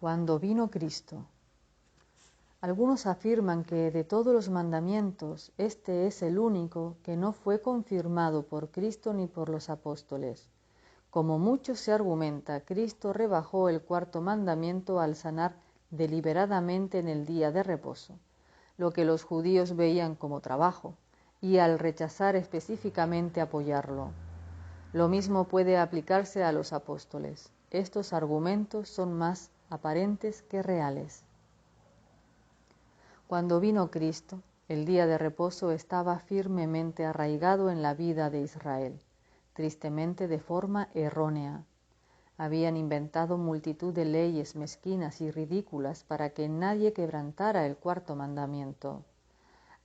Cuando vino Cristo. Algunos afirman que de todos los mandamientos, este es el único que no fue confirmado por Cristo ni por los apóstoles. Como mucho se argumenta, Cristo rebajó el cuarto mandamiento al sanar deliberadamente en el día de reposo, lo que los judíos veían como trabajo, y al rechazar específicamente apoyarlo. Lo mismo puede aplicarse a los apóstoles. Estos argumentos son más aparentes que reales. Cuando vino Cristo, el día de reposo estaba firmemente arraigado en la vida de Israel, tristemente de forma errónea. Habían inventado multitud de leyes mezquinas y ridículas para que nadie quebrantara el cuarto mandamiento.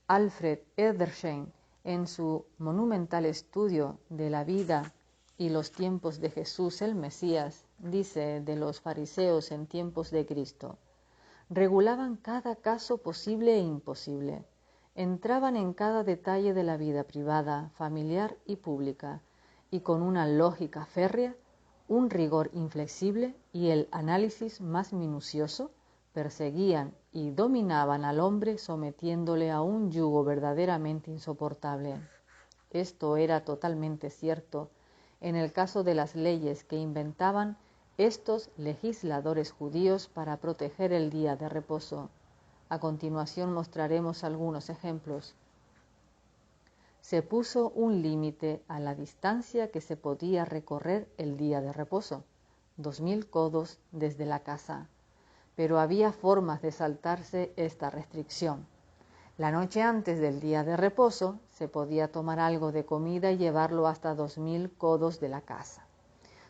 Alfred Edersheim, en su monumental estudio de la vida y los tiempos de Jesús el Mesías, dice de los fariseos en tiempos de Cristo: regulaban cada caso posible e imposible, entraban en cada detalle de la vida privada, familiar y pública, y con una lógica férrea, un rigor inflexible y el análisis más minucioso, perseguían y dominaban al hombre sometiéndole a un yugo verdaderamente insoportable. Esto era totalmente cierto en el caso de las leyes que inventaban estos legisladores judíos para proteger el día de reposo. A continuación mostraremos algunos ejemplos. Se puso un límite a la distancia que se podía recorrer el día de reposo, 2000 codos desde la casa. Pero había formas de saltarse esta restricción. La noche antes del día de reposo se podía tomar algo de comida y llevarlo hasta 2000 codos de la casa.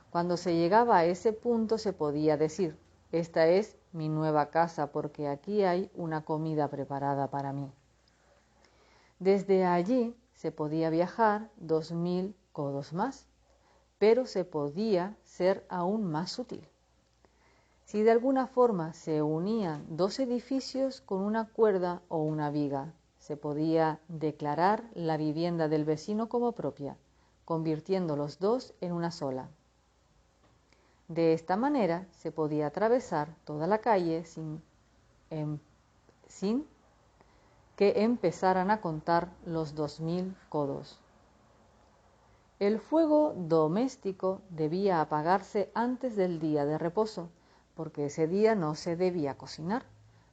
Cuando se llegaba a ese punto se podía decir: esta es mi nueva casa porque aquí hay una comida preparada para mí. Desde allí se podía viajar 2000 codos más, pero se podía ser aún más sutil. Si de alguna forma se unían dos edificios con una cuerda o una viga, se podía declarar la vivienda del vecino como propia, convirtiendo los dos en una sola. De esta manera se podía atravesar toda la calle sin que empezaran a contar los 2000 codos. El fuego doméstico debía apagarse antes del día de reposo, porque ese día no se debía cocinar.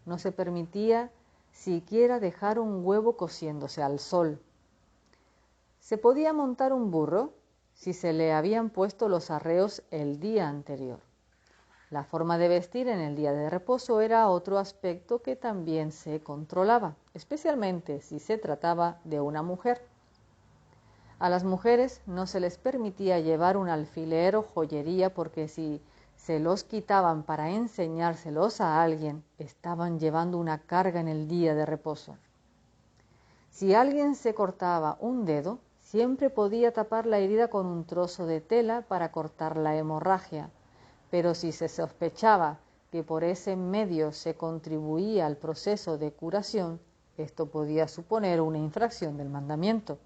No se permitía siquiera dejar un huevo cociéndose al sol. Se podía montar un burro si se le habían puesto los arreos el día anterior. La forma de vestir en el día de reposo era otro aspecto que también se controlaba, especialmente si se trataba de una mujer. A las mujeres no se les permitía llevar un alfiler o joyería porque si se los quitaban para enseñárselos a alguien, estaban llevando una carga en el día de reposo. Si alguien se cortaba un dedo, siempre podía tapar la herida con un trozo de tela para cortar la hemorragia, pero si se sospechaba que por ese medio se contribuía al proceso de curación, esto podía suponer una infracción del mandamiento,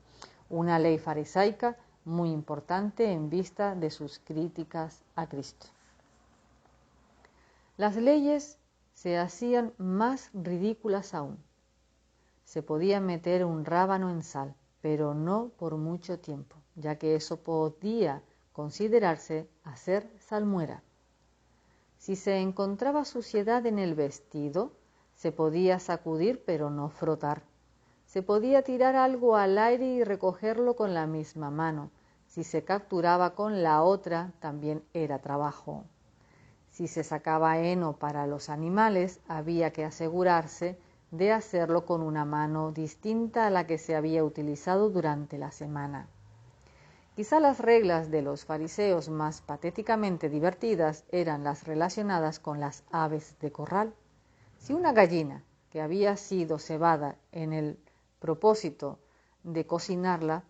una ley farisaica muy importante en vista de sus críticas a Cristo. Las leyes se hacían más ridículas aún. Se podía meter un rábano en sal, pero no por mucho tiempo, ya que eso podía considerarse hacer salmuera. Si se encontraba suciedad en el vestido, se podía sacudir pero no frotar. Se podía tirar algo al aire y recogerlo con la misma mano. Si se capturaba con la otra, también era trabajo. Si se sacaba heno para los animales, había que asegurarse de hacerlo con una mano distinta a la que se había utilizado durante la semana. Quizá las reglas de los fariseos más patéticamente divertidas eran las relacionadas con las aves de corral. Si una gallina que había sido cebada en el propósito de cocinarla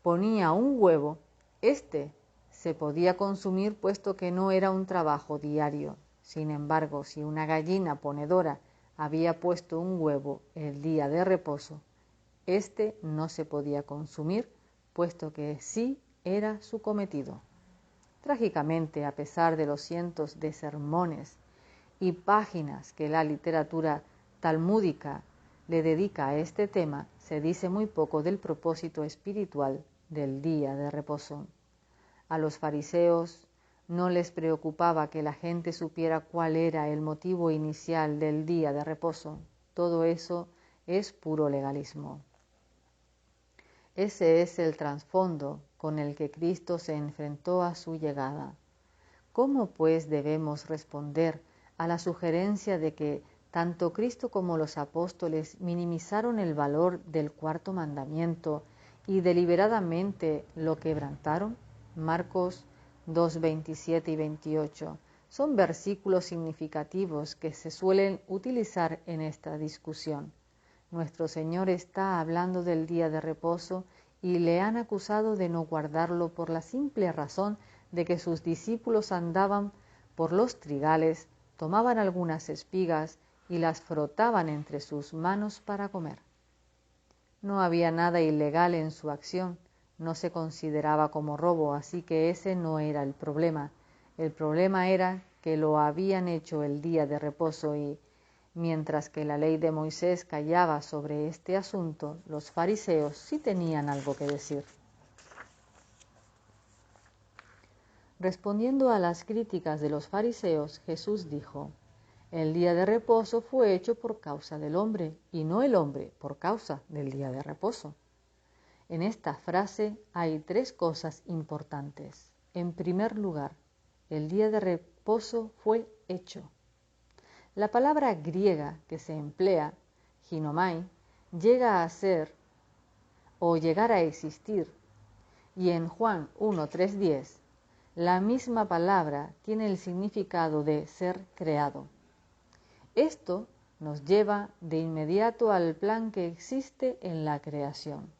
ponía un huevo, este se podía consumir puesto que no era un trabajo diario. Sin embargo, si una gallina ponedora había puesto un huevo el día de reposo, este no se podía consumir puesto que sí era su cometido. Trágicamente, a pesar de los cientos de sermones y páginas que la literatura talmúdica le dedica a este tema, se dice muy poco del propósito espiritual del día de reposo. A los fariseos no les preocupaba que la gente supiera cuál era el motivo inicial del día de reposo. Todo eso es puro legalismo. Ese es el trasfondo con el que Cristo se enfrentó a su llegada. ¿Cómo pues debemos responder a la sugerencia de que tanto Cristo como los apóstoles minimizaron el valor del cuarto mandamiento y deliberadamente lo quebrantaron? Marcos 2, 27 y 28 son versículos significativos que se suelen utilizar en esta discusión. Nuestro Señor está hablando del día de reposo y le han acusado de no guardarlo por la simple razón de que sus discípulos andaban por los trigales, tomaban algunas espigas y las frotaban entre sus manos para comer. No había nada ilegal en su acción, no se consideraba como robo, así que ese no era el problema. El problema era que lo habían hecho el día de reposo y, mientras que la ley de Moisés callaba sobre este asunto, los fariseos sí tenían algo que decir. Respondiendo a las críticas de los fariseos, Jesús dijo: el día de reposo fue hecho por causa del hombre, y no el hombre por causa del día de reposo. En esta frase hay tres cosas importantes. En primer lugar, el día de reposo fue hecho. La palabra griega que se emplea, ginomai, llega a ser o llegar a existir, y en Juan 1:3-10, la misma palabra tiene el significado de ser creado. Esto nos lleva de inmediato al plan que existe en la creación.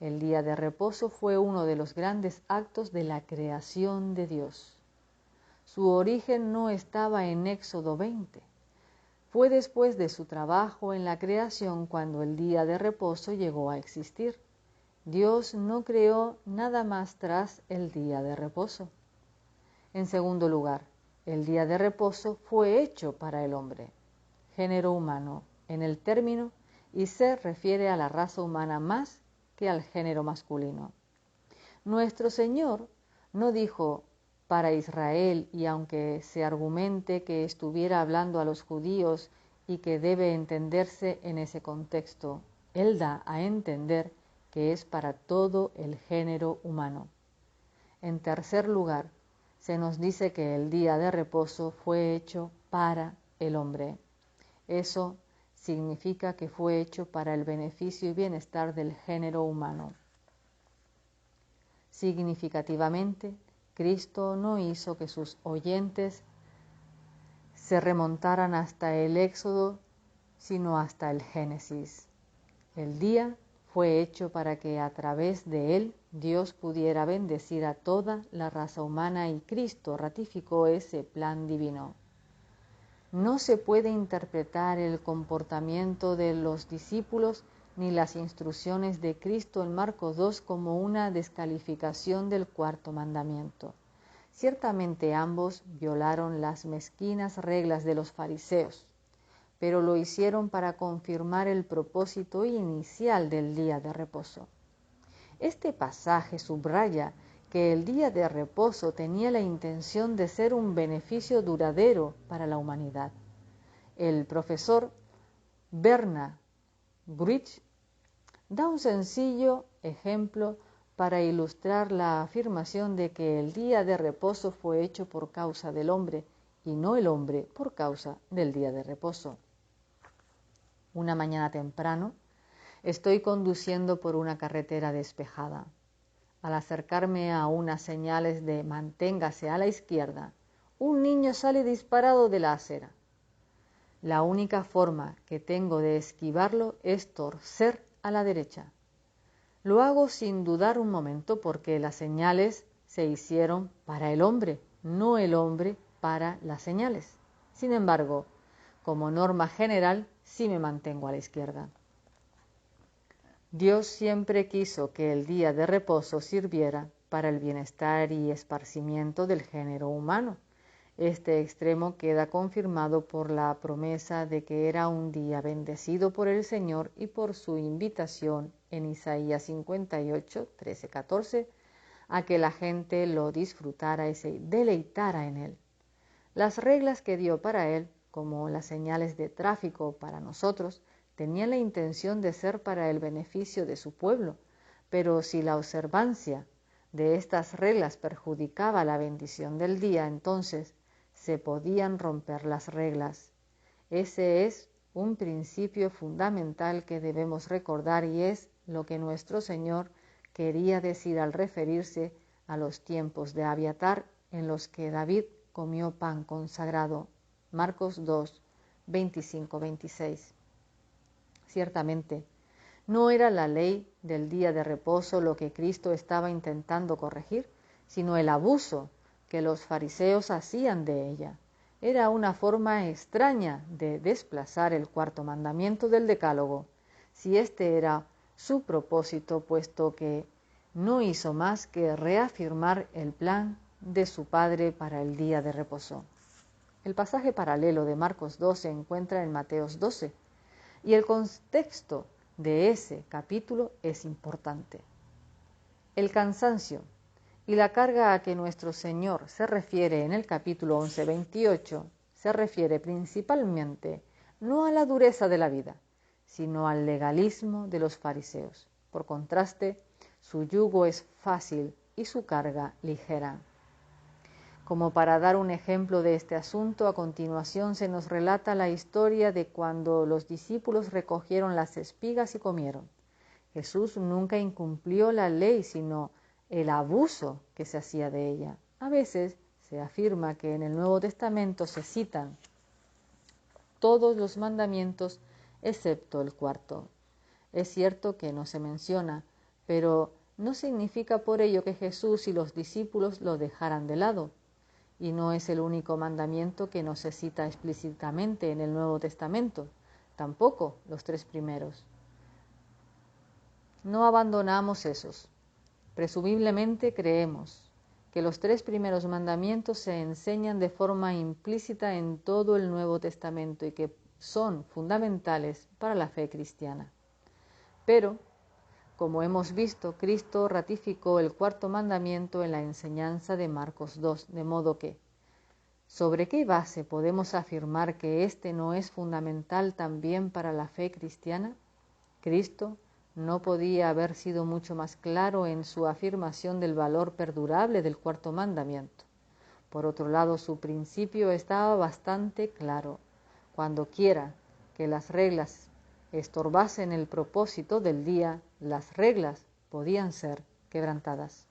El día de reposo fue uno de los grandes actos de la creación de Dios. Su origen no estaba en Éxodo 20. Fue después de su trabajo en la creación cuando el día de reposo llegó a existir. Dios no creó nada más tras el día de reposo. En segundo lugar, el día de reposo fue hecho para el hombre, género humano en el término, y se refiere a la raza humana más que al género masculino. Nuestro Señor no dijo para Israel, y aunque se argumente que estuviera hablando a los judíos y que debe entenderse en ese contexto, Él da a entender que es para todo el género humano. En tercer lugar, se nos dice que el día de reposo fue hecho para el hombre. Eso significa que fue hecho para el beneficio y bienestar del género humano. Significativamente, Cristo no hizo que sus oyentes se remontaran hasta el Éxodo, sino hasta el Génesis. El día fue hecho para que a través de él Dios pudiera bendecir a toda la raza humana, y Cristo ratificó ese plan divino. No se puede interpretar el comportamiento de los discípulos ni las instrucciones de Cristo en Marcos 2 como una descalificación del cuarto mandamiento. Ciertamente ambos violaron las mezquinas reglas de los fariseos, pero lo hicieron para confirmar el propósito inicial del día de reposo. Este pasaje subraya que el día de reposo tenía la intención de ser un beneficio duradero para la humanidad. El profesor Bernard Gruich da un sencillo ejemplo para ilustrar la afirmación de que el día de reposo fue hecho por causa del hombre y no el hombre por causa del día de reposo. Una mañana temprano, estoy conduciendo por una carretera despejada. Al acercarme a unas señales de manténgase a la izquierda, un niño sale disparado de la acera. La única forma que tengo de esquivarlo es torcer a la derecha. Lo hago sin dudar un momento porque las señales se hicieron para el hombre, no el hombre para las señales. Sin embargo, como norma general, sí me mantengo a la izquierda. Dios siempre quiso que el día de reposo sirviera para el bienestar y esparcimiento del género humano. Este extremo queda confirmado por la promesa de que era un día bendecido por el Señor y por su invitación en Isaías 58, 13, 14, a que la gente lo disfrutara y se deleitara en él. Las reglas que dio para él, como las señales de tráfico para nosotros, tenían la intención de ser para el beneficio de su pueblo, pero si la observancia de estas reglas perjudicaba la bendición del día, entonces se podían romper las reglas. Ese es un principio fundamental que debemos recordar y es lo que nuestro Señor quería decir al referirse a los tiempos de Abiatar en los que David comió pan consagrado. Marcos 2, 25-26. Ciertamente, no era la ley del día de reposo lo que Cristo estaba intentando corregir, sino el abuso que los fariseos hacían de ella. Era una forma extraña de desplazar el cuarto mandamiento del Decálogo, si este era su propósito, puesto que no hizo más que reafirmar el plan de su Padre para el día de reposo. El pasaje paralelo de Marcos 2 se encuentra en Mateos 12, y el contexto de ese capítulo es importante. El cansancio y la carga a que nuestro Señor se refiere en el capítulo 11:28 se refiere principalmente no a la dureza de la vida, sino al legalismo de los fariseos. Por contraste, su yugo es fácil y su carga ligera. Como para dar un ejemplo de este asunto, a continuación se nos relata la historia de cuando los discípulos recogieron las espigas y comieron. Jesús nunca incumplió la ley, sino el abuso que se hacía de ella. A veces se afirma que en el Nuevo Testamento se citan todos los mandamientos excepto el cuarto. Es cierto que no se menciona, pero no significa por ello que Jesús y los discípulos lo dejaran de lado. Y no es el único mandamiento que no se cita explícitamente en el Nuevo Testamento, tampoco los 3 primeros. No abandonamos esos. Presumiblemente creemos que los 3 primeros mandamientos se enseñan de forma implícita en todo el Nuevo Testamento y que son fundamentales para la fe cristiana. Pero, como hemos visto, Cristo ratificó el 4º mandamiento en la enseñanza de Marcos 2, de modo que, ¿sobre qué base podemos afirmar que este no es fundamental también para la fe cristiana? Cristo no podía haber sido mucho más claro en su afirmación del valor perdurable del 4º mandamiento. Por otro lado, su principio estaba bastante claro. Cuando quiera que las reglas estorbasen el propósito del día, las reglas podían ser quebrantadas.